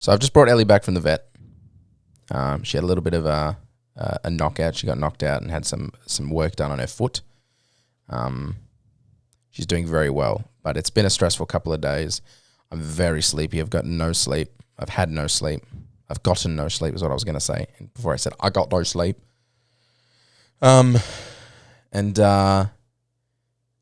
So I've just brought Ellie back from the vet. She had a little bit of a knockout. She got knocked out and had some work done on her foot. She's doing very well, but it's been a stressful couple of days. I'm very sleepy. I've got no sleep. I've had no sleep. I've gotten no sleep is what I was going to say before I said I got no sleep. And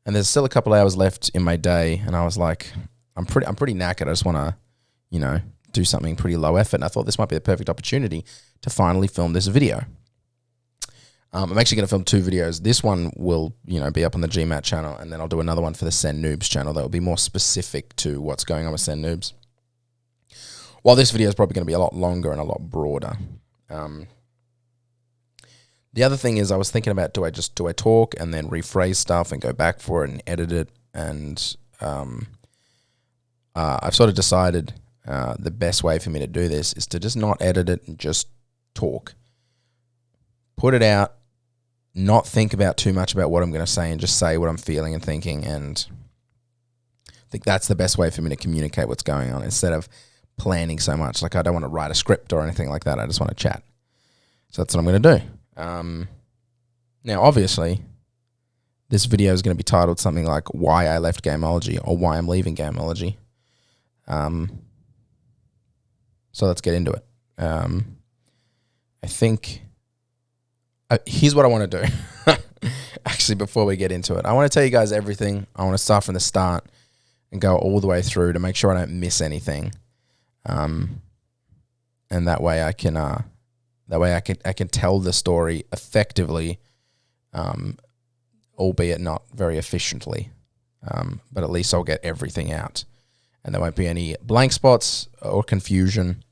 there's still a couple of hours left in my day, and I was like, I'm pretty knackered. I just want to, do something pretty low effort. And I thought this might be the perfect opportunity to finally film this video. I'm actually going to film 2 videos. This one will, be up on the GMat channel, and then I'll do another one for the Send Noobs channel that will be more specific to what's going on with Send Noobs. While this video is probably going to be a lot longer and a lot broader. The other thing is I was thinking about, do I talk and then rephrase stuff and go back for it and edit it? And I've sort of decided the best way for me to do this is to just not edit it and just talk. Put it out, not think about too much about what I'm going to say and just say what I'm feeling and thinking. And I think that's the best way for me to communicate what's going on instead of planning so much. Like I don't want to write a script or anything like that. I just want to chat. So that's what I'm going to do. Now, obviously, this video is going to be titled something like Why I Left Gameology or Why I'm Leaving Gamology. So let's get into it. I think... here's what I want to do. Actually, before we get into it, I want to tell you guys everything. I want to start from the start and go all the way through to make sure I don't miss anything. And that way I can tell the story effectively, albeit not very efficiently. But at least I'll get everything out, and there won't be any blank spots or confusion.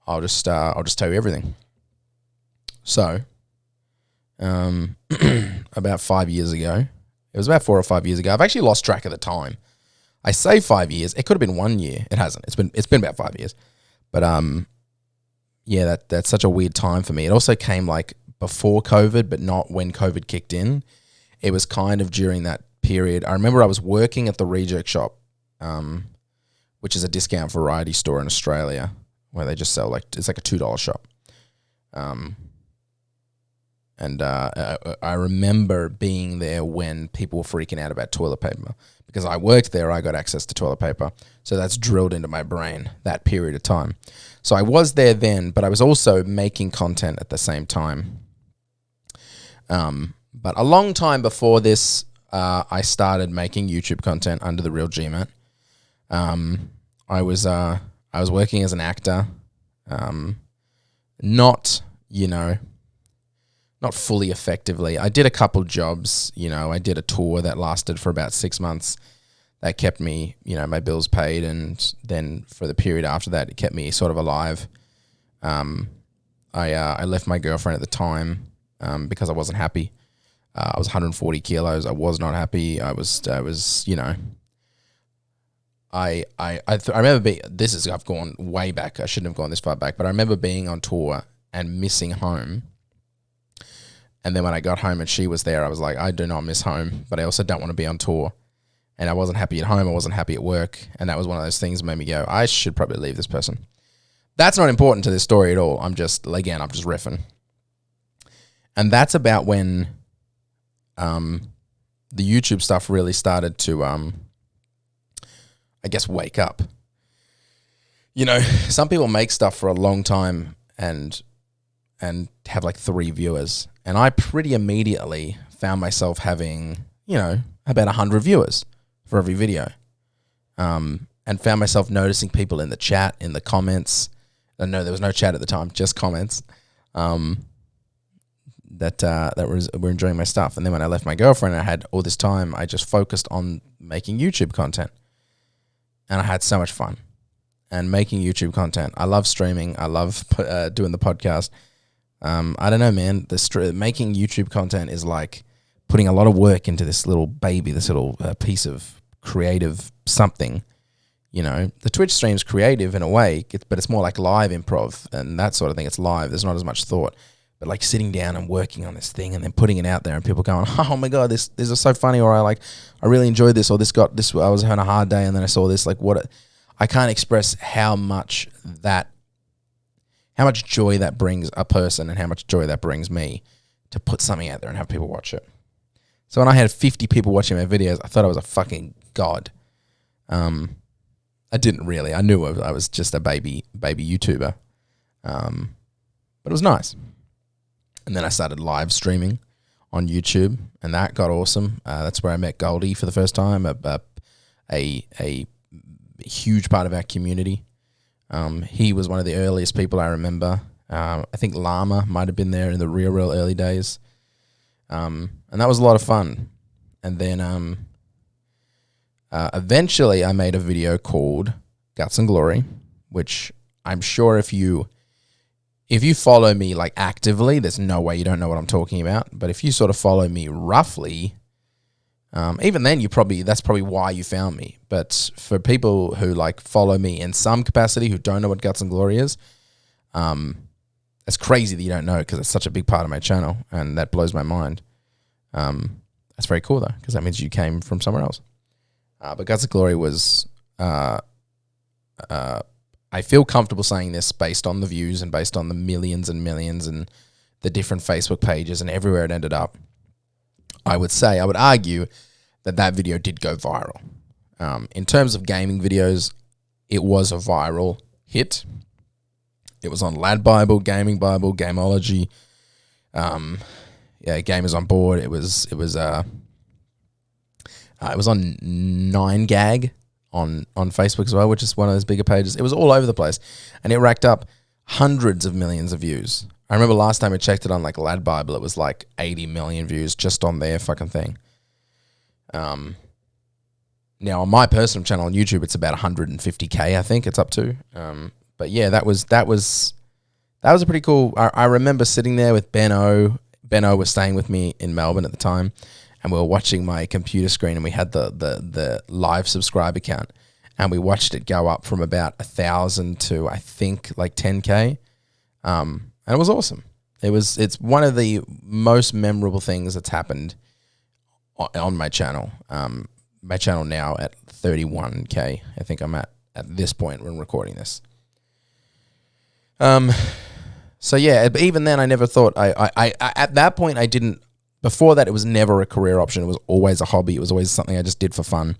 I'll just tell you everything. So, about 5 years ago, it was about 4 or 5 years ago. I've actually lost track of the time. I say 5 years. It could have been 1 year. It hasn't. It's been about 5 years. But yeah, that's such a weird time for me. It also came like before COVID, but not when COVID kicked in. It was kind of during that period. I remember I was working at the Reject Shop, which is a discount variety store in Australia, where they just sell it's like a $2 shop. And I remember being there when people were freaking out about toilet paper. Because I worked there, I got access to toilet paper. So that's drilled into my brain, that period of time. So I was there then, but I was also making content at the same time. But a long time before this, I started making YouTube content under TheRealGMat. I was working as an actor. Not fully effectively. I did a couple jobs. I did a tour that lasted for about 6 months. That kept me, my bills paid, and then for the period after that, it kept me sort of alive. I left my girlfriend at the time because I wasn't happy. I was 140 kilos. I was not happy. I remember being. I've gone way back. I shouldn't have gone this far back, but I remember being on tour and missing home. And then when I got home and she was there, I was like, I do not miss home, but I also don't want to be on tour. And I wasn't happy at home. I wasn't happy at work. And that was one of those things that made me go, I should probably leave this person. That's not important to this story at all. I'm just riffing. And that's about when the YouTube stuff really started to, I guess, wake up. Some people make stuff for a long time and have like 3 viewers. And I pretty immediately found myself having, about 100 viewers for every video. And found myself noticing people in the chat, in the comments. No, there was no chat at the time, just comments. That were enjoying my stuff. And then when I left my girlfriend, I had all this time, I just focused on making YouTube content. And I had so much fun. And making YouTube content. I love streaming. I love doing the podcast. I don't know, man. Making YouTube content is like putting a lot of work into this little baby, this little piece of creative something. The Twitch stream's creative in a way, but it's more like live improv and that sort of thing. It's live. There's not as much thought. But like sitting down and working on this thing and then putting it out there and people going, oh my God, this is so funny. Or I really enjoyed this, or this. I was having a hard day and then I saw this. Like what? I can't express how much joy that brings a person and how much joy that brings me to put something out there and have people watch it. So when I had 50 people watching my videos, I thought I was a fucking god. I didn't really. I knew I was just a baby YouTuber. But it was nice. And then I started live streaming on YouTube, and that got awesome. That's where I met Goldie for the first time, a huge part of our community. He was one of the earliest people I remember. I think Llama might have been there in the real early days. And that was a lot of fun. And then eventually I made a video called Guts and Glory, which I'm sure if you follow me like actively, there's no way you don't know what I'm talking about. But if you sort of follow me roughly, even then that's probably why you found me. But for people who like follow me in some capacity who don't know what Guts and Glory is, it's crazy that you don't know because it's such a big part of my channel, and that blows my mind. That's very cool though, because that means you came from somewhere else. But Guts and Glory was, I feel comfortable saying this based on the views and based on the millions and millions and the different Facebook pages and everywhere it ended up. I would argue that video did go viral. In terms of gaming videos, it was a viral hit. It was on Lad Bible, Gaming Bible, Gameology. Gamers on Board. It was on 9gag on Facebook as well, which is one of those bigger pages. It was all over the place, and it racked up hundreds of millions of views. I remember last time I checked it on like Lad Bible, it was like 80 million views just on their fucking thing. Now on my personal channel on YouTube, it's about 150K, I think it's up to. But yeah, that was a pretty cool. I remember sitting there with Benno. Benno was staying with me in Melbourne at the time, and we were watching my computer screen, and we had the live subscriber count, and we watched it go up from about 1,000 to I think like 10K, and it was awesome. It's one of the most memorable things that's happened on my channel. My channel now at 31K, I think I'm at this point when recording this. So yeah, but even then I never thought I at that point I didn't. Before that, it was never a career option. It was always a hobby. It was always something I just did for fun.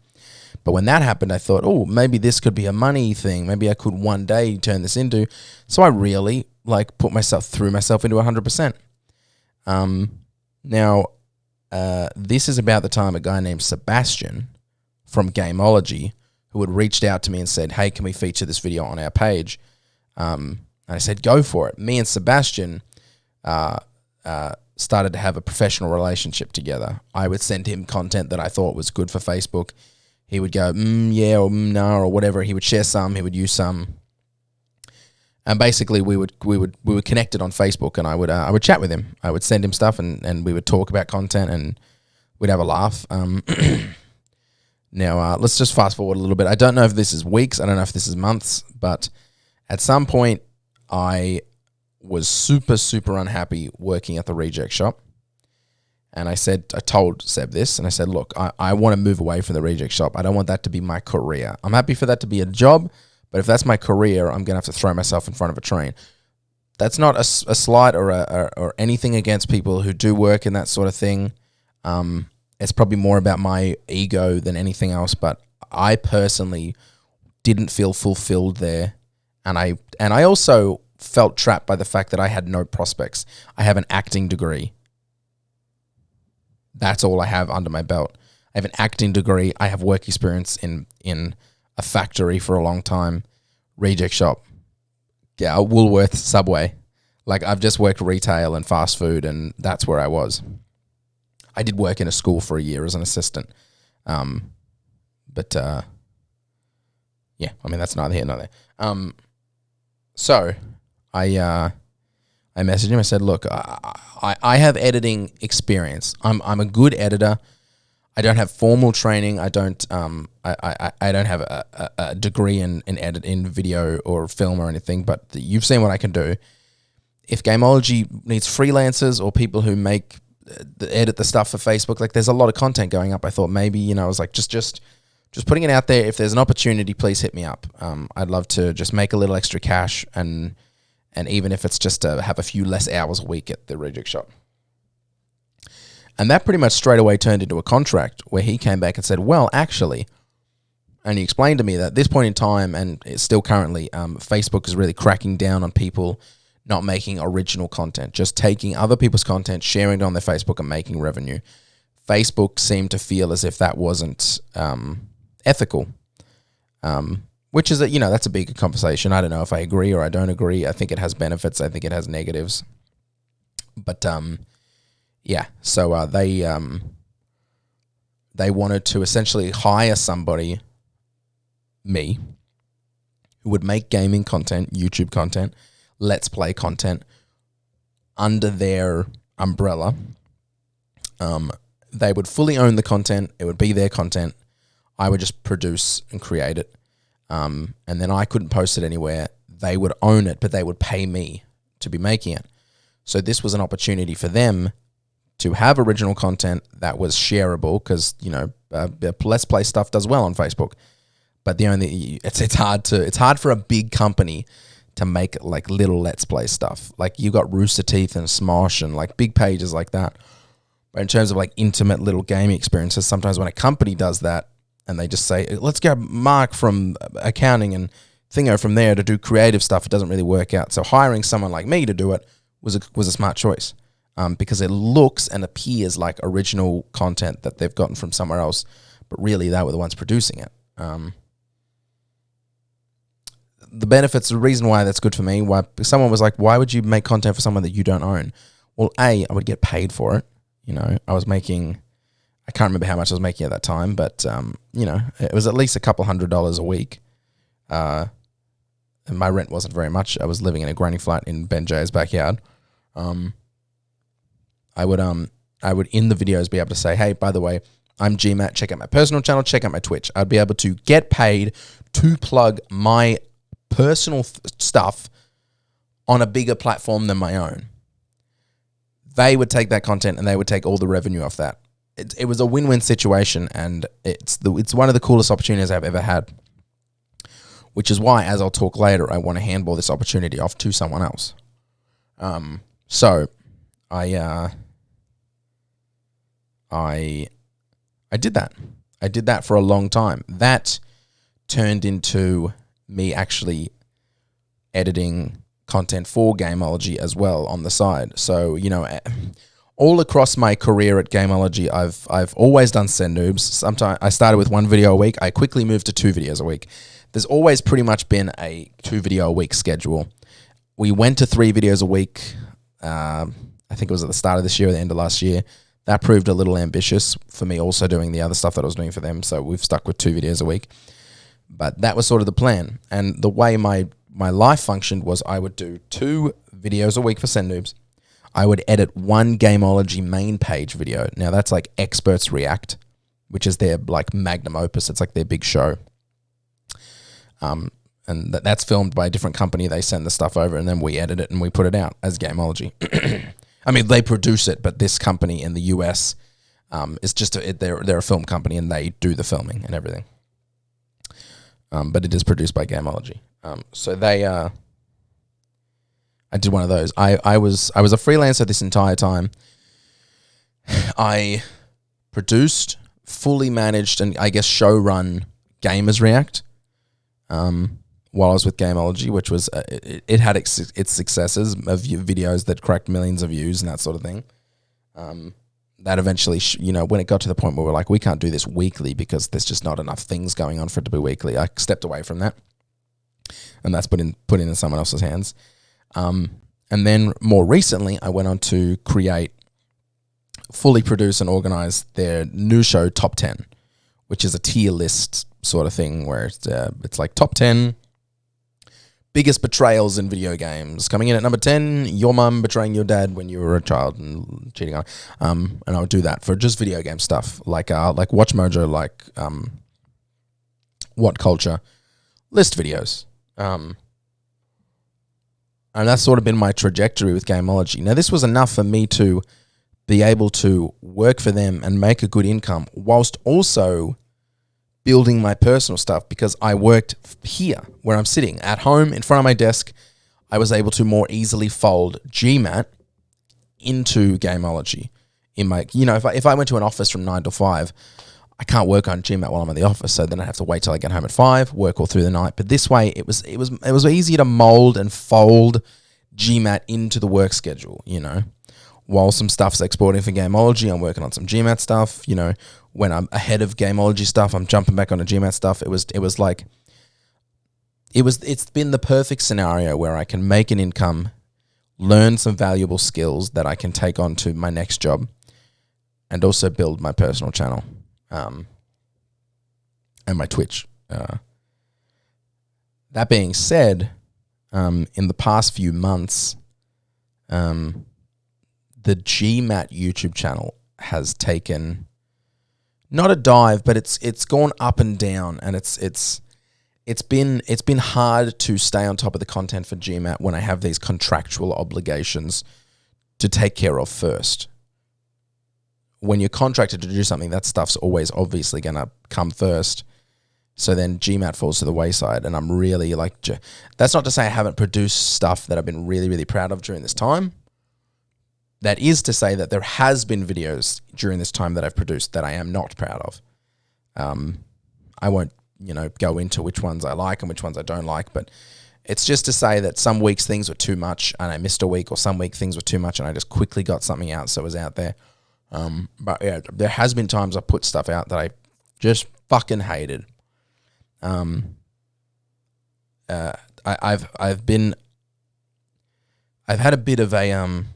But when that happened, I thought, oh, maybe this could be a money thing. Maybe I could one day turn this into. So I really threw myself into 100%. Now, this is about the time a guy named Sebastian from Gameology, who had reached out to me and said, hey, can we feature this video on our page? And I said, go for it. Me and Sebastian started to have a professional relationship together. I would send him content that I thought was good for Facebook. He would go, yeah, or no, or whatever. He would share some, he would use some. And basically we were connected on Facebook, and I would chat with him. I would send him stuff, and we would talk about content, and we'd have a laugh. Now, let's just fast forward a little bit. I don't know if this is weeks. I don't know if this is months, but at some point I was super, super unhappy working at the reject shop. And I told Seb this, and I said, look, I want to move away from the reject shop. I don't want that to be my career. I'm happy for that to be a job, but if that's my career, I'm going to have to throw myself in front of a train. That's not a slight or anything against people who do work in that sort of thing. It's probably more about my ego than anything else, but I personally didn't feel fulfilled there. And I also felt trapped by the fact that I had no prospects. I have an acting degree. That's all I have under my belt. I have an acting degree. I have work experience in a factory for a long time. Reject shop. Yeah, Woolworths, Subway. Like, I've just worked retail and fast food, and that's where I was. I did work in a school for a year as an assistant. But yeah, I mean, that's neither here nor there. So I messaged him. I said, look, I have editing experience. I'm a good editor. I don't have formal training. I don't have a degree in video or film or anything, but you've seen what I can do. If Gameology needs freelancers or people who edit the stuff for Facebook, like, there's a lot of content going up. I thought maybe, I was like, just just putting it out there. If there's an opportunity, please hit me up. I'd love to just make a little extra cash, and even if it's just to have a few less hours a week at the reject shop. And that pretty much straight away turned into a contract where he came back and said, well, actually, and he explained to me that at this point in time, and it's still currently, Facebook is really cracking down on people not making original content, just taking other people's content, sharing it on their Facebook and making revenue. Facebook seemed to feel as if that wasn't ethical, which is, that's a big conversation. I don't know if I agree or I don't agree. I think it has benefits. I think it has negatives. But yeah, so they wanted to essentially hire somebody, me, who would make gaming content, YouTube content, Let's Play content under their umbrella. They would fully own the content. It would be their content. I would just produce and create it. And then I couldn't post it anywhere. They would own it, but they would pay me to be making it. So this was an opportunity for them to have original content that was shareable, because Let's Play stuff does well on Facebook. But it's hard for a big company to make like little Let's Play stuff. Like you got Rooster Teeth and Smosh and like big pages like that. But in terms of like intimate little gaming experiences, sometimes when a company does that and they just say, let's grab Mark from accounting and Thingo from there to do creative stuff, it doesn't really work out. So hiring someone like me to do it was a smart choice. Because it looks and appears like original content that they've gotten from somewhere else, but really they were the ones producing it. The benefits, the reason why that's good for me, why someone was like, why would you make content for someone that you don't own? Well, I would get paid for it. I was making, I can't remember how much I was making at that time, but, it was at least a couple $100 a week. And my rent wasn't very much. I was living in a granny flat in Ben Jay's backyard. I would in the videos be able to say, hey, by the way, I'm GMat. Check out my personal channel. Check out my Twitch. I'd be able to get paid to plug my personal stuff on a bigger platform than my own. They would take that content and they would take all the revenue off that. It was a win-win situation, and it's one of the coolest opportunities I've ever had. Which is why, as I'll talk later, I want to handball this opportunity off to someone else. So I did that. I did that for a long time. That turned into me actually editing content for Gameology as well on the side. So, all across my career at Gameology, I've always done Send Noobs. Sometimes I started with 1 video a week. I quickly moved to 2 videos a week. There's always pretty much been a 2 video a week schedule. We went to 3 videos a week. I think it was at the start of this year or the end of last year. That proved a little ambitious for me, also doing the other stuff that I was doing for them. So we've stuck with 2 videos a week. But that was sort of the plan. And the way my life functioned was I would do 2 videos a week for Send Noobs. I would edit 1 Gameology main page video. Now that's like Experts React, which is their like magnum opus. It's like their big show. And that's filmed by a different company. They send the stuff over and then we edit it and we put it out as Gameology. I mean, they produce it, but this company in the US is just they're a film company and they do the filming and everything. But it is produced by Gameology. So they, I did one of those. I was a freelancer this entire time. I produced, fully managed, and I guess show run Gamers React. While I was with Gameology, which was it had its successes of videos that cracked millions of views and that sort of thing. That eventually, when it got to the point where we're like, we can't do this weekly because there's just not enough things going on for it to be weekly, I stepped away from that, and that's put in someone else's hands. And then more recently, I went on to fully produce and organize their new show, Top 10, which is a tier list sort of thing where it's like top 10 biggest betrayals in video games. Coming in at number 10, your mum betraying your dad when you were a child and cheating on. And I would do that for just video game stuff, like Watchmojo, like What Culture, list videos. And that's sort of been my trajectory with Gameology. Now, this was enough for me to be able to work for them and make a good income whilst also building my personal stuff because I worked here where I'm sitting at home in front of my desk. I was able to more easily fold GMat into Gameology. In my, if I went to an office from 9 to 5, I can't work on GMat while I'm in the office, so then I have to wait till I get home at 5, work all through the night. But this way, it was easier to mold and fold GMat into the work schedule. While some stuff's exporting for Gameology, I'm working on some GMat stuff. When I'm ahead of Gameology stuff, I'm jumping back onto GMat stuff. It's been the perfect scenario where I can make an income, learn some valuable skills that I can take on to my next job, and also build my personal channel, and my Twitch. That being said, in the past few months, the GMat YouTube channel has taken not a dive, but it's gone up and down, and it's been hard to stay on top of the content for GMat when I have these contractual obligations to take care of first. When you're contracted to do something, that stuff's always obviously going to come first. So then GMat falls to the wayside, and I'm really that's not to say I haven't produced stuff that I've been really, really proud of during this time. That is to say that there has been videos during this time that I've produced that I am not proud of. I won't, go into which ones I like and which ones I don't like, but it's just to say that some weeks things were too much and I missed a week, or some week things were too much and I just quickly got something out so it was out there. But yeah, there has been times I put stuff out that I just fucking hated. I've had a bit of an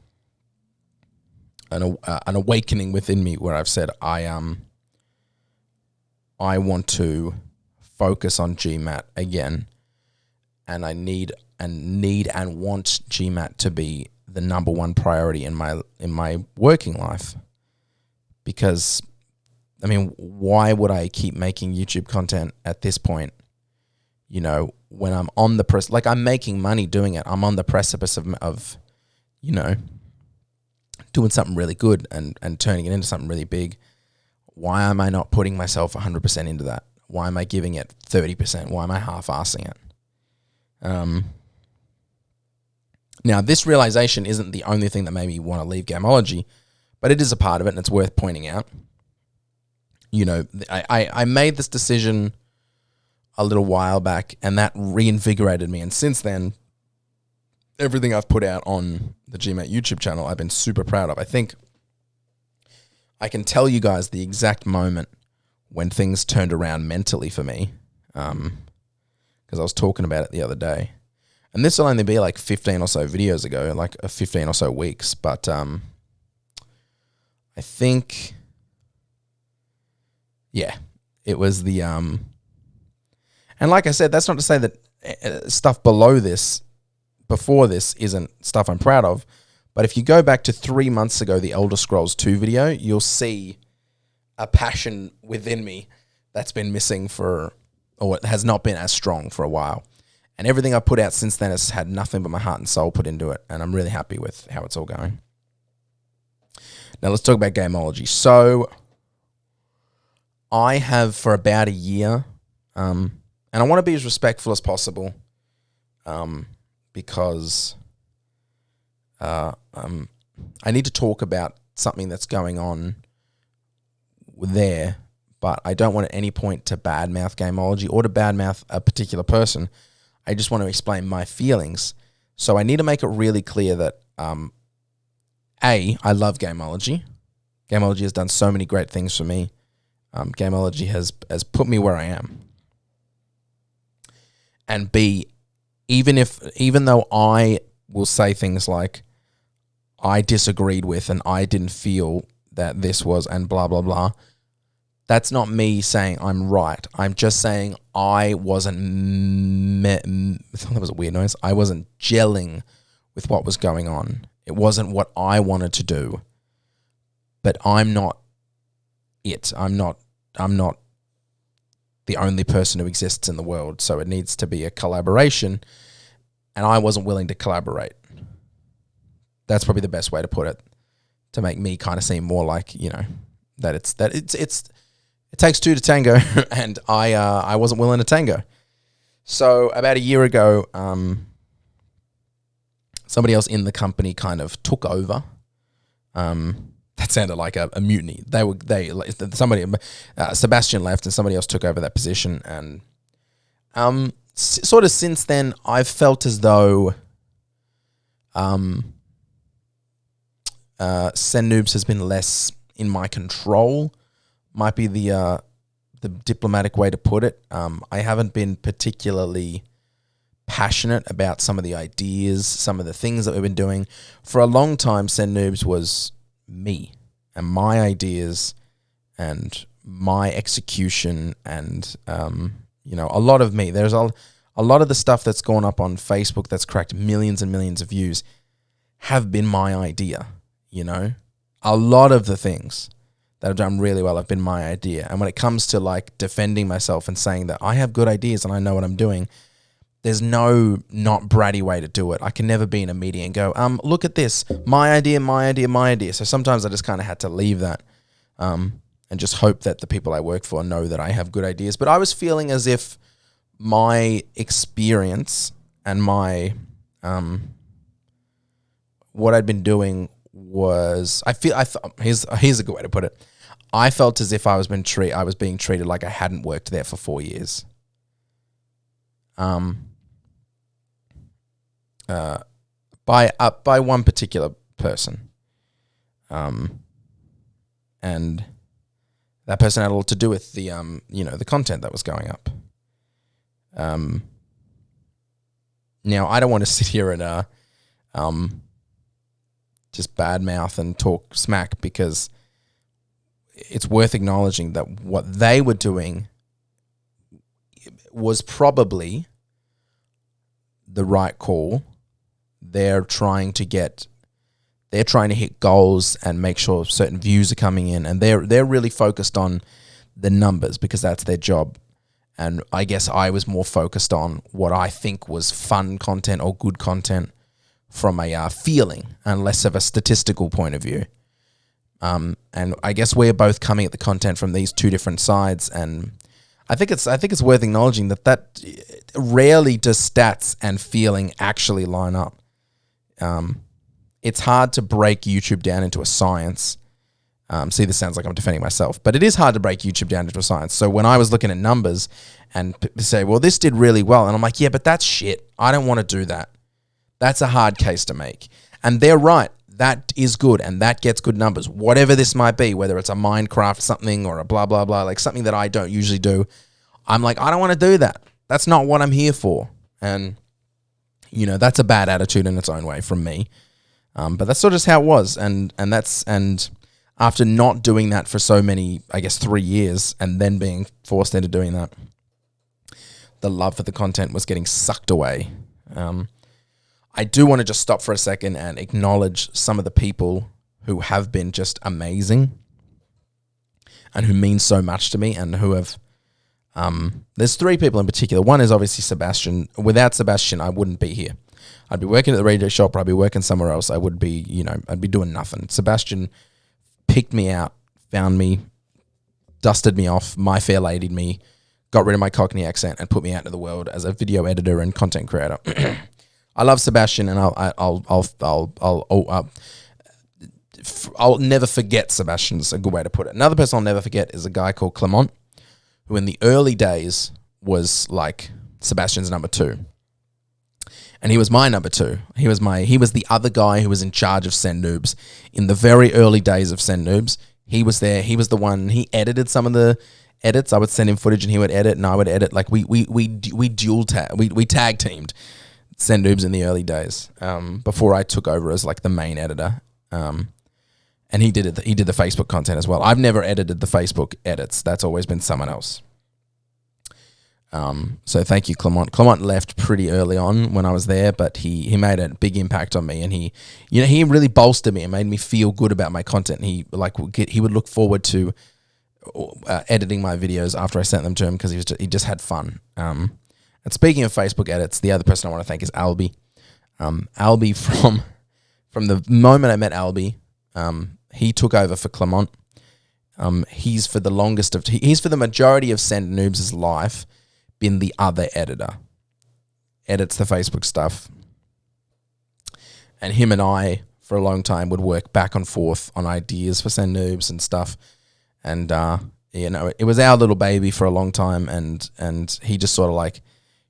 awakening within me where I've said I want to focus on GMat again, and I need and want GMat to be the number one priority in my working life. Because why would I keep making YouTube content at this point? When I'm on the I'm making money doing it. I'm on the precipice of doing something really good and turning it into something really big. Why am I not putting myself 100% into that? Why am I giving it 30%? Why am I half-assing it? Now, this realization isn't the only thing that made me want to leave Gameology, but it is a part of it, and it's worth pointing out. I made this decision a little while back, and that reinvigorated me. And since then, everything I've put out on the GMat YouTube channel, I've been super proud of. I think I can tell you guys the exact moment when things turned around mentally for me, because I was talking about it the other day. And this will only be 15 or so videos ago, 15 or so weeks. But I think, yeah, it was the... And like I said, that's not to say that stuff before this isn't stuff I'm proud of. But if you go back to 3 months ago, the Elder Scrolls 2 video, you'll see a passion within me that's been missing or it has not been as strong for a while. And everything I've put out since then has had nothing but my heart and soul put into it. And I'm really happy with how it's all going. Now let's talk about Gameology. So I have for about a year, and I want to be as respectful as possible, because I need to talk about something that's going on there, but I don't want at any point to badmouth Gameology or to badmouth a particular person. I just want to explain my feelings. So I need to make it really clear that, I love Gameology. Gameology has done so many great things for me. Gameology has put me where I am. And B, even though I will say things like I disagreed with and I didn't feel that this was and blah, blah, blah, that's not me saying I'm right. I'm just saying I wasn't... that was a weird noise. I wasn't gelling with what was going on. It wasn't what I wanted to do. But I'm not it. I'm not the only person who exists in the world. So it needs to be a collaboration. And I wasn't willing to collaborate. That's probably the best way to put it, to make me kind of seem more like, that it's it takes two to tango, and I wasn't willing to tango. So about a year ago, somebody else in the company kind of took over. That sounded like a mutiny. Sebastian left and somebody else took over that position. And sort of since then, I've felt as though Send Noobs has been less in my control. Might be the diplomatic way to put it. I haven't been particularly passionate about some of the ideas, some of the things that we've been doing. For a long time, Send Noobs was me and my ideas and my execution and, a lot of me. There's a lot of the stuff that's gone up on Facebook that's cracked millions and millions of views have been my idea, A lot of the things that have done really well have been my idea. And when it comes to like defending myself and saying that I have good ideas and I know what I'm doing, there's no not bratty way to do it. I can never be in a meeting and go, look at this, my idea, my idea, my idea. So sometimes I just kind of had to leave that and just hope that the people I work for know that I have good ideas. But I was feeling as if my experience and my what I'd been doing was, here's a good way to put it. I felt as if I was being treated like I hadn't worked there for 4 years. By one particular person. And that person had a lot to do with the the content that was going up. Now I don't want to sit here and just badmouth and talk smack, because it's worth acknowledging that what they were doing was probably the right call. They're trying to hit goals and make sure certain views are coming in, and they're really focused on the numbers because that's their job. And I guess I was more focused on what I think was fun content or good content from a feeling and less of a statistical point of view. And I guess we're both coming at the content from these two different sides, and I think it's worth acknowledging that rarely does stats and feeling actually line up. It's hard to break YouTube down into a science. See, this sounds like I'm defending myself, but it is hard to break YouTube down into a science. So when I was looking at numbers and say, well, this did really well, and I'm like, yeah, but that's shit. I don't want to do that. That's a hard case to make. And they're right. That is good, and that gets good numbers. Whatever this might be, whether it's a Minecraft something or a blah, blah, blah, like something that I don't usually do, I'm like, I don't want to do that. That's not what I'm here for. And, that's a bad attitude in its own way from me. But that's sort of just how it was. And after not doing that for so many, I guess 3 years, and then being forced into doing that, the love for the content was getting sucked away. I do want to just stop for a second and acknowledge some of the people who have been just amazing and who mean so much to me, and who have, there's 3 people in particular. One is obviously Sebastian. Without Sebastian, I wouldn't be here. I'd be working at the radio shop, or I'd be working somewhere else. I would be, I'd be doing nothing. Sebastian picked me out, found me, dusted me off, my fair lady'd me, got rid of my Cockney accent, and put me out into the world as a video editor and content creator. I love Sebastian, and I'll never forget Sebastian's a good way to put it. Another person I'll never forget is a guy called Clement, who in the early days was like Sebastian's number 2. And he was my number 2. He was the other guy who was in charge of Send Noobs in the very early days of Send Noobs. He was there. He was the one. He edited some of the edits. I would send him footage, and he would edit, and I would edit. Like we tag teamed Send Noobs in the early days, before I took over as like the main editor. And he did it. He did the Facebook content as well. I've never edited the Facebook edits. That's always been someone else. So thank you, Clement. Clement left pretty early on when I was there, but he made a big impact on me, and he really bolstered me and made me feel good about my content. He would look forward to editing my videos after I sent them to him, because he just had fun. And speaking of Facebook edits, the other person I want to thank is Albie. Albie, from the moment I met Albie, he took over for Clement. he's for the majority of Send Noobs' life been the other editor. Edits the Facebook stuff. And him and I, for a long time, would work back and forth on ideas for Send Noobs and stuff. And, it was our little baby for a long time. And he just sort of like,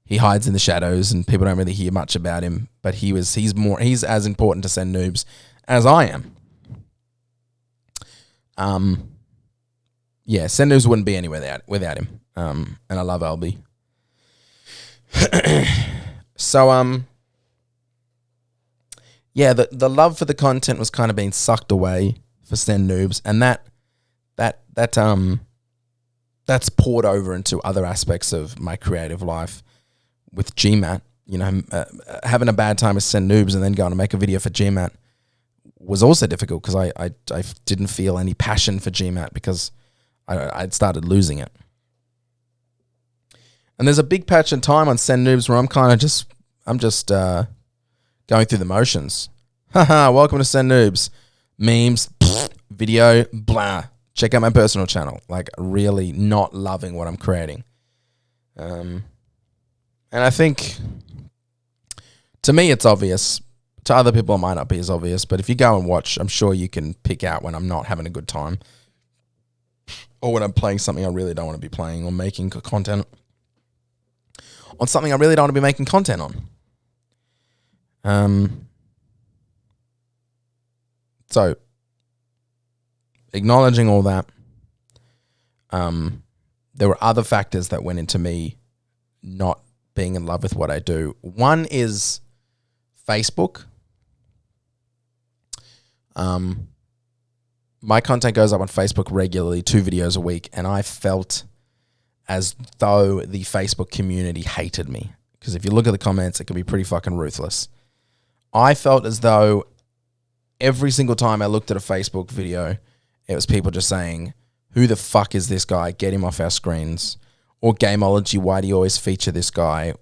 he hides in the shadows and people don't really hear much about him. But he's as important to Send Noobs as I am. Send Noobs wouldn't be anywhere without him. And I love Albie. So, the love for the content was kind of being sucked away for Send Noobs, and that's poured over into other aspects of my creative life with GMat. Having a bad time with Send Noobs and then going to make a video for GMat was also difficult because I didn't feel any passion for GMat because I'd started losing it. And there's a big patch in time on Send Noobs where I'm just going through the motions. Haha, welcome to Send Noobs. Memes, video, blah. Check out my personal channel. Like, really not loving what I'm creating. And I think, to me, it's obvious. To other people, it might not be as obvious. But if you go and watch, I'm sure you can pick out when I'm not having a good time. Or when I'm playing something I really don't want to be playing, or making content on something I really don't want to be making content on. So, acknowledging all that, there were other factors that went into me not being in love with what I do. One is Facebook. My content goes up on Facebook regularly, 2 videos a week, and I felt as though the Facebook community hated me. Because if you look at the comments, it can be pretty fucking ruthless. I felt as though every single time I looked at a Facebook video, it was people just saying, who the fuck is this guy? Get him off our screens. Or Gameology, why do you always feature this guy?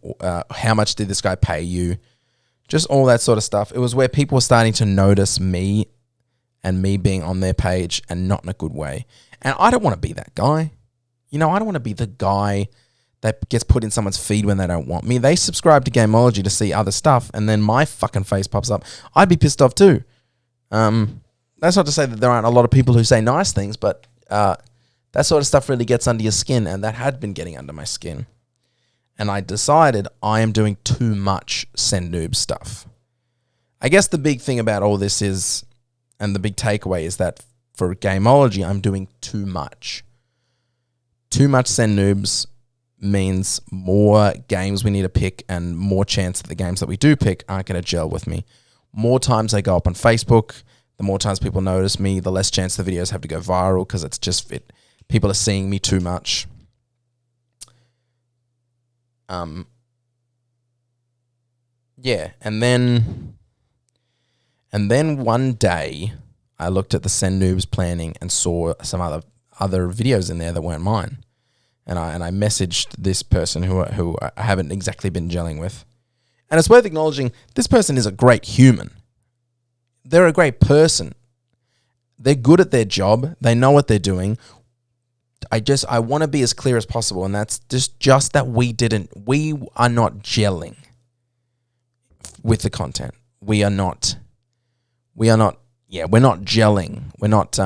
How much did this guy pay you? Just all that sort of stuff. It was where people were starting to notice me and me being on their page and not in a good way. And I don't want to be that guy. I don't want to be the guy that gets put in someone's feed when they don't want me. They subscribe to Gameology to see other stuff, and then my fucking face pops up. I'd be pissed off too. That's not to say that there aren't a lot of people who say nice things, but that sort of stuff really gets under your skin, and that had been getting under my skin. And I decided I am doing too much Send Noob stuff. I guess the big thing about all this is, and the big takeaway is that for Gameology, I'm doing too much. Too much Send Noobs means more games we need to pick and more chance that the games that we do pick aren't going to gel with me. More times they go up on Facebook, the more times people notice me, the less chance the videos have to go viral because it's just people are seeing me too much. And then one day I looked at the Send Noobs planning and saw some other videos in there that weren't mine. And I messaged this person who I haven't exactly been gelling with. And it's worth acknowledging this person is a great human. They're a great person. They're good at their job. They know what they're doing. I want to be as clear as possible, and that's just that we are not gelling with the content. We're not gelling. We're not,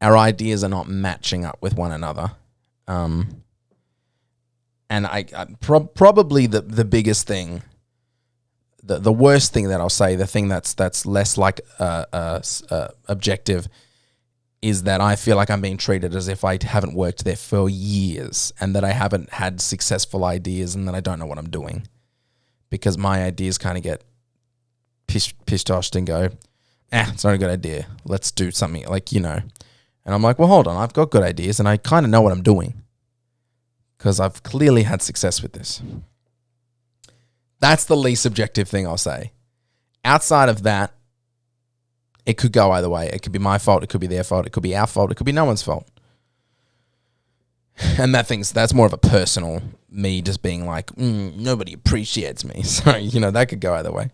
our ideas are not matching up with one another. And probably the biggest thing, the worst thing that I'll say, the thing that's less like objective, is that I feel like I'm being treated as if I haven't worked there for years and that I haven't had successful ideas and that I don't know what I'm doing. Because my ideas kind of get pish-toshed and go, it's not a good idea. Let's do something And I'm like, well, hold on. I've got good ideas and I kind of know what I'm doing because I've clearly had success with this. That's the least subjective thing I'll say. Outside of that, it could go either way. It could be my fault. It could be their fault. It could be our fault. It could be no one's fault. And that's more of a personal me just being like, nobody appreciates me. So, that could go either way.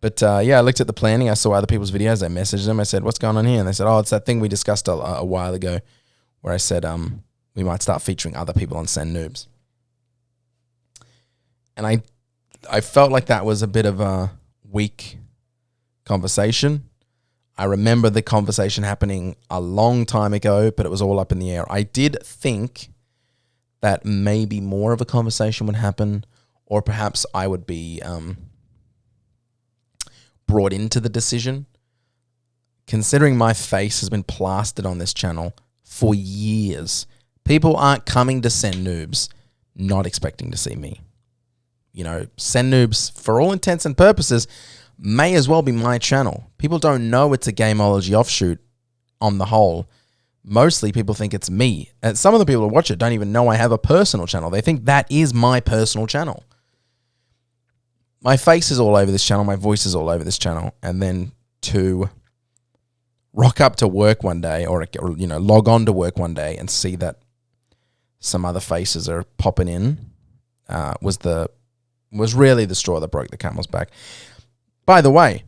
But yeah, I looked at the planning. I saw other people's videos. I messaged them. I said, what's going on here? And they said, oh, it's that thing we discussed a while ago where I said we might start featuring other people on Send Noobs. And I felt like that was a bit of a weak conversation. I remember the conversation happening a long time ago, but it was all up in the air. I did think that maybe more of a conversation would happen, or perhaps I would be brought into the decision. Considering my face has been plastered on this channel for years, people aren't coming to Send Noobs not expecting to see me. You know, Send Noobs, for all intents and purposes, may as well be my channel. People don't know it's a Gameology offshoot on the whole. Mostly people think it's me. And some of the people who watch it don't even know I have a personal channel. They think that is my personal channel. My face is all over this channel. My voice is all over this channel. And then to rock up to work one day or you know, log on to work one day and see that some other faces are popping in was really the straw that broke the camel's back. By the way,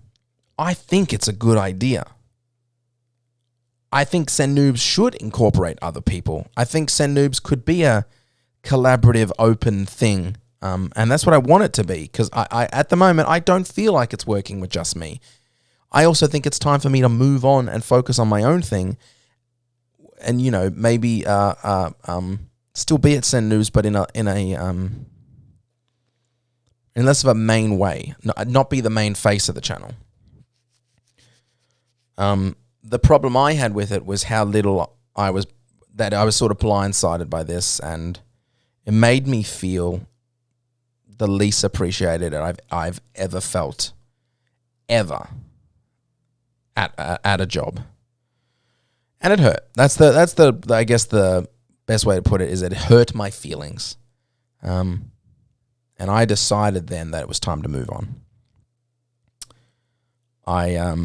I think it's a good idea. I think Send Noobs should incorporate other people. I think Send Noobs could be a collaborative, open thing. And that's what I want it to be, because I at the moment, I don't feel like it's working with just me. I also think it's time for me to move on and focus on my own thing. And, you know, maybe still be at Send Noobs, but in less of a main way, not be the main face of the channel. The problem I had with it was how little I was sort of blindsided by this, and it made me feel the least appreciated I've ever felt, ever, at a job, and it hurt. That's the I guess the best way to put it is it hurt my feelings, and I decided then that it was time to move on. I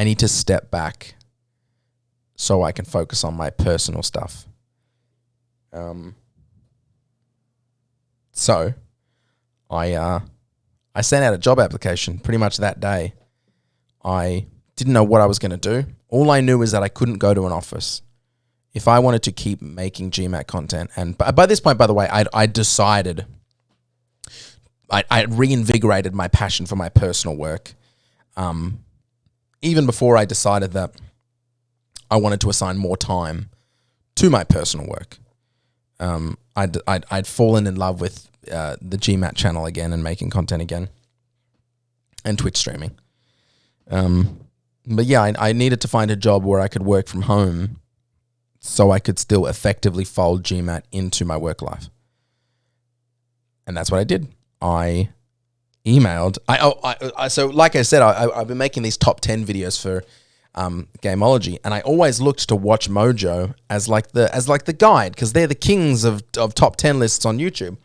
need to step back so I can focus on my personal stuff. So I sent out a job application pretty much that day. I didn't know what I was going to do. All I knew is that I couldn't go to an office. If I wanted to keep making GMat content, and by this point, by the way, I decided, I reinvigorated my passion for my personal work. Even before I decided that I wanted to assign more time to my personal work. I'd fallen in love with the GMat channel again and making content again, and Twitch streaming. But yeah, I needed to find a job where I could work from home so I could still effectively fold GMat into my work life. And that's what I did. I emailed. So like I said, I've been making these top 10 videos for Gameology, and I always looked to Watchmojo as like the guide, because they're the kings of top 10 lists on YouTube.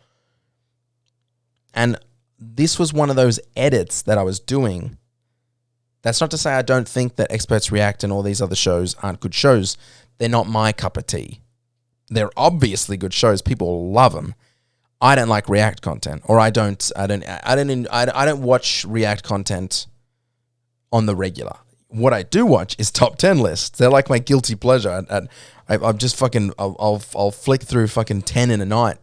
And this was one of those edits that I was doing. That's not to say I don't think that Experts React and all these other shows aren't good shows. They're not my cup of tea. They're obviously good shows. People love them. I don't like React content, or I don't watch React content on the regular. What I do watch is top 10 lists. They're like my guilty pleasure. I'm just fucking, I'll flick through fucking 10 in a night.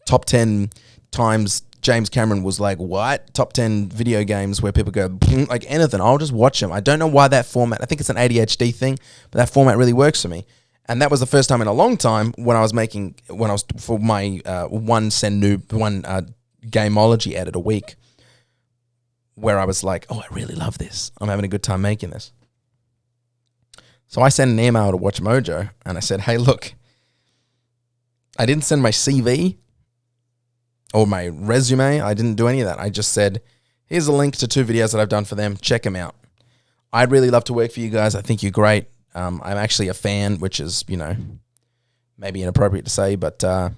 Top 10 times James Cameron was like, what? Top 10 video games where people go, like anything. I'll just watch them. I don't know why that format, I think it's an ADHD thing, but that format really works for me. And that was the first time in a long time when I was for my one Gameology edit a week, where I was like, oh, I really love this. I'm having a good time making this. So I sent an email to Watchmojo and I said, hey, look, I didn't send my CV or my resume. I didn't do any of that. I just said, here's a link to 2 videos that I've done for them. Check them out. I'd really love to work for you guys. I think you're great. I'm actually a fan, which is, you know, maybe inappropriate to say, but let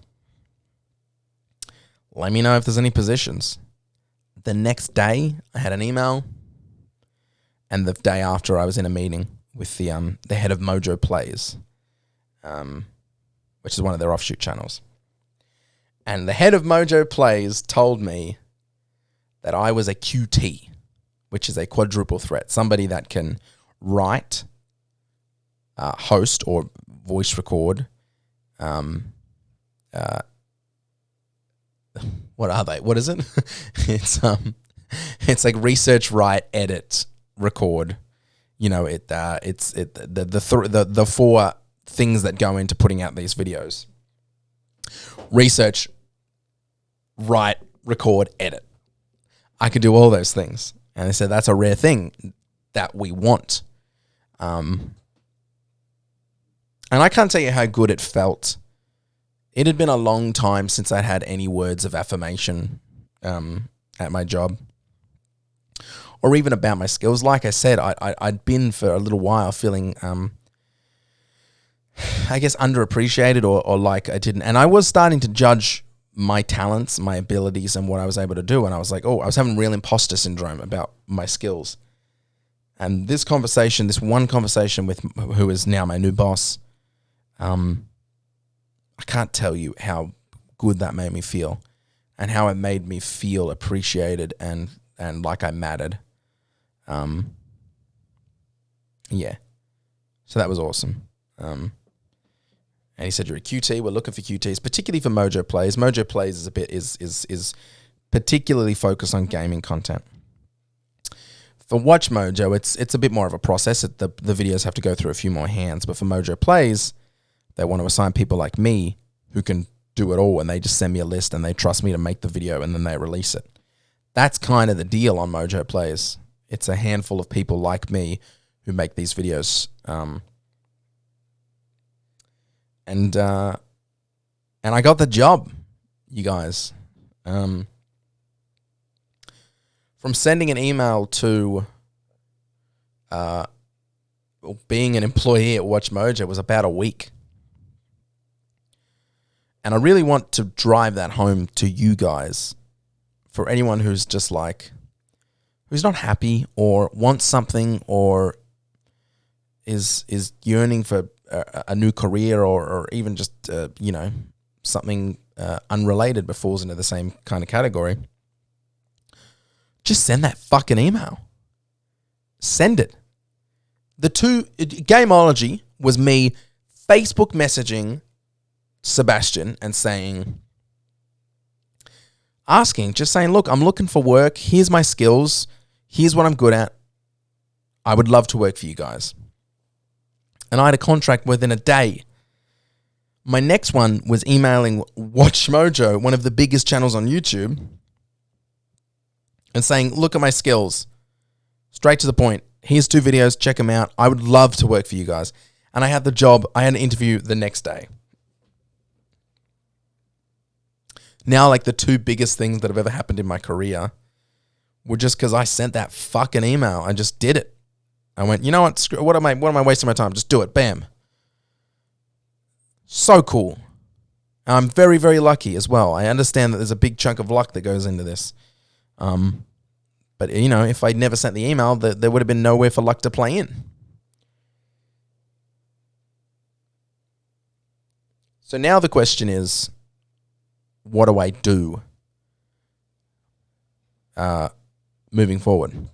me know if there's any positions. The next day, I had an email, and the day after, I was in a meeting with the head of Mojo Plays, which is one of their offshoot channels. And the head of Mojo Plays told me that I was a QT, which is a quadruple threat, somebody that can write, host, or voice record. What are they? What is it? It's like research, write, edit, record. It's the four things that go into putting out these videos: research, write, record, edit. I could do all those things. And they said that's a rare thing that we want. And I can't tell you how good it felt. It had been a long time since I'd had any words of affirmation at my job, or even about my skills. Like I said, I'd been for a little while feeling, I guess, underappreciated or like I didn't. And I was starting to judge my talents, my abilities, and what I was able to do. And I was like, I was having real imposter syndrome about my skills. And this one conversation with who is now my new boss, I can't tell you how good that made me feel, and how it made me feel appreciated and like I mattered. Yeah. So that was awesome. And he said, "You're a QT. We're looking for QTs, particularly for Mojo Plays. Mojo Plays is particularly focused on gaming content. For Watchmojo, it's a bit more of a process. The videos have to go through a few more hands. But for Mojo Plays, they want to assign people like me who can do it all, and they just send me a list and they trust me to make the video, and then they release it. That's kind of the deal on Mojo Plays. It's a handful of people like me who make these videos. And I got the job, you guys. From sending an email to being an employee at Watchmojo was about a week. And I really want to drive that home to you guys. For anyone who's just like, who's not happy or wants something or is yearning for a new career or even just, something unrelated but falls into the same kind of category, just send that fucking email. Send it. Gameology was me Facebook messaging Sebastian and just saying, look, I'm looking for work. Here's my skills. Here's what I'm good at. I would love to work for you guys. And I had a contract within a day. My next one was emailing Watchmojo, one of the biggest channels on YouTube, and saying, look at my skills. Straight to the point. Here's 2 videos. Check them out. I would love to work for you guys. And I had the job. I had an interview the next day. Now, like, the 2 biggest things that have ever happened in my career were just because I sent that fucking email. I just did it. I went, you know what? What am I wasting my time? Just do it. Bam. So cool. And I'm very, very lucky as well. I understand that there's a big chunk of luck that goes into this. But, if I'd never sent the email, there would have been nowhere for luck to play in. So now the question is, what do I do moving forward?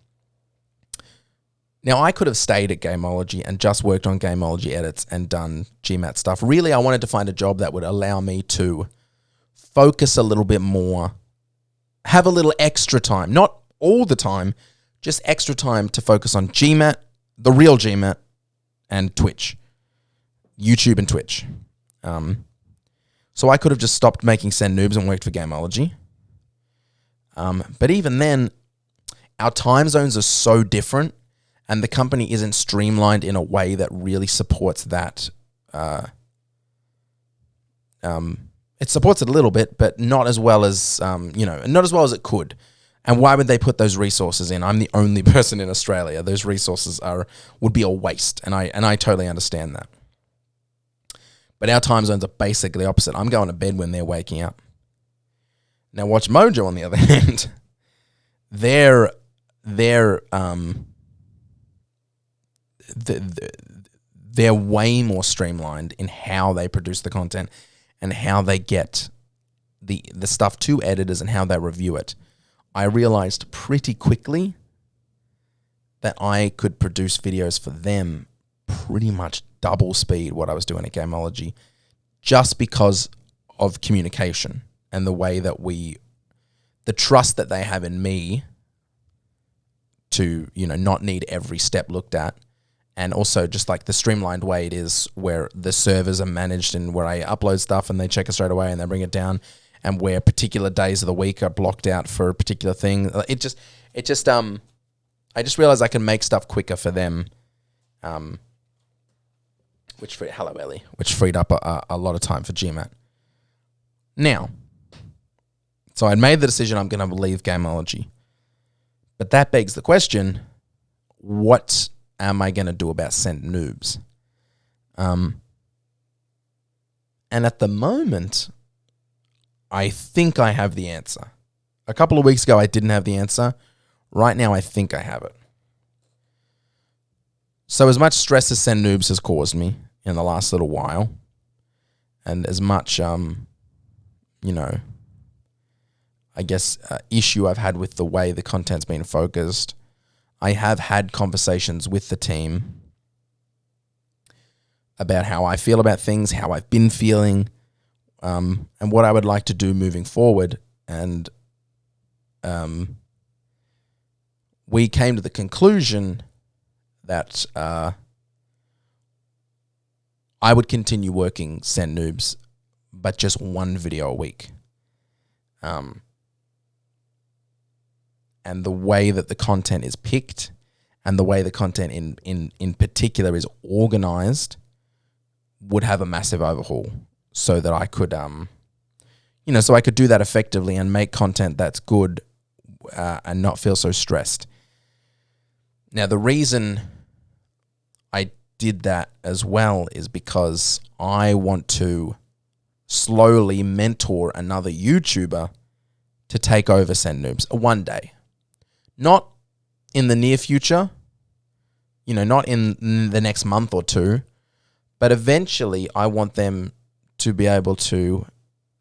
Now, I could have stayed at Gameology and just worked on Gameology edits and done GMat stuff. Really, I wanted to find a job that would allow me to focus a little bit more, have a little extra time, not all the time, just extra time to focus on GMat, TheRealGMat, and Twitch, YouTube and Twitch. So I could have just stopped making Send Noobs and worked for Gameology. But even then, our time zones are so different, and the company isn't streamlined in a way that really supports that. It supports it a little bit, but not as well as, not as well as it could. And why would they put those resources in? I'm the only person in Australia. Those resources would be a waste, and I totally understand that. But our time zones are basically opposite. I'm going to bed when they're waking up. Now, Watchmojo, on the other hand, they're way more streamlined in how they produce the content and how they get the stuff to editors and how they review it, I realized pretty quickly that I could produce videos for them pretty much double speed what I was doing at Gameology, just because of communication and the way that the trust that they have in me to, not need every step looked at. And also just like the streamlined way it is where the servers are managed and where I upload stuff and they check it straight away and they bring it down, and where particular days of the week are blocked out for a particular thing. I just realized I can make stuff quicker for them. Which freed up a lot of time for GMat. Now, so I'd made the decision I'm going to leave Gameology. But that begs the question, what am I going to do about Send Noobs? And at the moment, I think I have the answer. A couple of weeks ago, I didn't have the answer. Right now, I think I have it. So as much stress as Send Noobs has caused me in the last little while, and as much, I guess, issue I've had with the way the content's been focused, I have had conversations with the team about how I feel about things, how I've been feeling, and what I would like to do moving forward. And we came to the conclusion that I would continue working Send Noobs, but just one video a week. And the way that the content is picked and the way the content in particular is organized would have a massive overhaul, so that I could, so I could do that effectively and make content that's good and not feel so stressed. Now, the reason I did that as well is because I want to slowly mentor another YouTuber to take over Send Noobs one day. Not in the near future, not in the next month or two, but eventually I want them to be able to,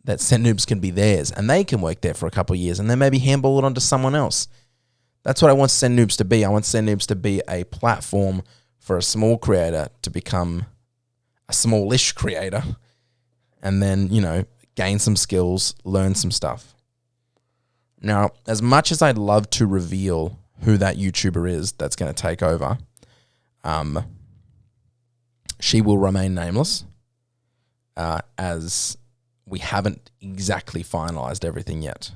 that Send Noobs can be theirs and they can work there for a couple of years and then maybe handball it onto someone else. That's what I want Send Noobs to be. I want Send Noobs to be a platform for a small creator to become a smallish creator and then, gain some skills, learn some stuff. Now, as much as I'd love to reveal who that YouTuber is that's going to take over, she will remain nameless, as we haven't exactly finalized everything yet.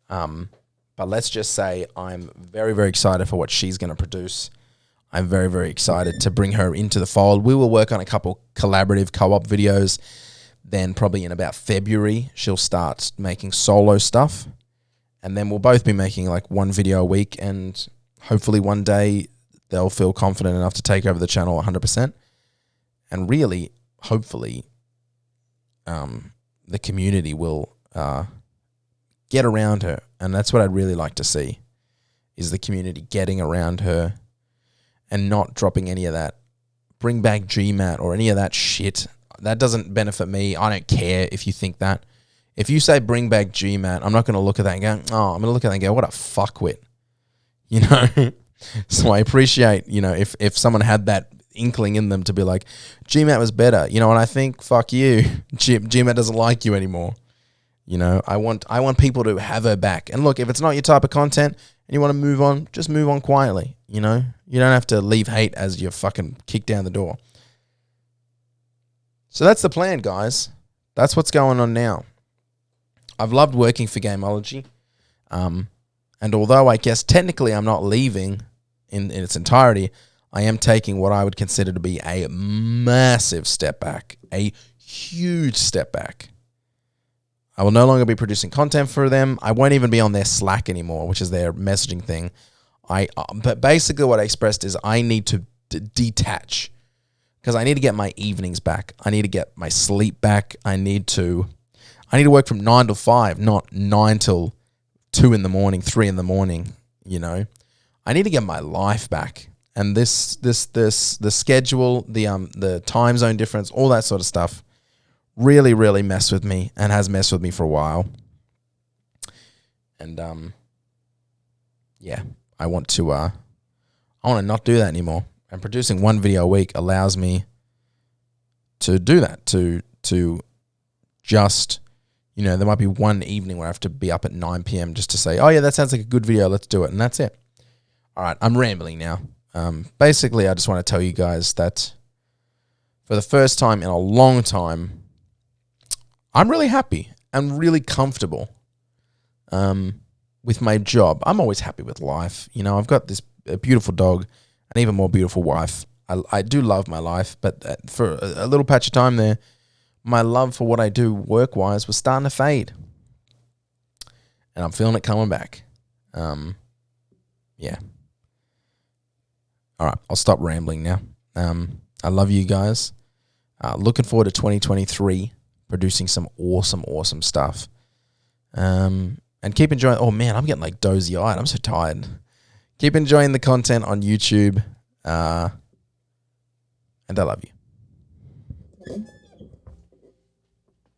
But let's just say I'm very, very excited for what she's going to produce. I'm very, very excited to bring her into the fold. We will work on a couple collaborative co-op videos. Then probably in about February, she'll start making solo stuff. And then we'll both be making like one video a week, and hopefully one day they'll feel confident enough to take over the channel 100%. And really, hopefully, the community will get around her. And that's what I'd really like to see, is the community getting around her and not dropping any of that bring back GMat or any of that shit. That doesn't benefit me. I don't care if you think that. If you say bring back GMat, I'm not going to look at that and go, oh, I'm going to look at that and go, what a fuckwit. So I appreciate, if someone had that inkling in them to be like, GMat was better. And I think, fuck you. GMat doesn't like you anymore. I want people to have her back. And look, if it's not your type of content and you want to move on, just move on quietly. You don't have to leave hate as you fucking kick down the door. So that's the plan, guys. That's what's going on now. I've loved working for Gameology. And although I guess technically I'm not leaving in its entirety, I am taking what I would consider to be a massive step back, a huge step back. I will no longer be producing content for them. I won't even be on their Slack anymore, which is their messaging thing. But basically what I expressed is I need to detach, because I need to get my evenings back. I need to get my sleep back. I need to work from 9 to 5, not 9 till 2 in the morning, 3 in the morning. I need to get my life back. And the schedule, the time zone difference, all that sort of stuff really, really messed with me and has messed with me for a while. And yeah, I want to not do that anymore. And producing one video a week allows me to do that. To just, there might be one evening where I have to be up at 9 p.m. just to say, oh yeah, that sounds like a good video, let's do it. And that's it. All right, I'm rambling now. Basically, I just want to tell you guys that for the first time in a long time, I'm really happy and really comfortable with my job. I'm always happy with life. I've got a beautiful dog, an even more beautiful wife. I do love my life, but for a little patch of time there, my love for what I do work-wise was starting to fade. And I'm feeling it coming back. Yeah. All right, I'll stop rambling now. I love you guys. Looking forward to 2023, producing some awesome stuff. And keep enjoying. Oh man, I'm getting like dozy-eyed. I'm so tired. Keep enjoying the content on YouTube. And I love you.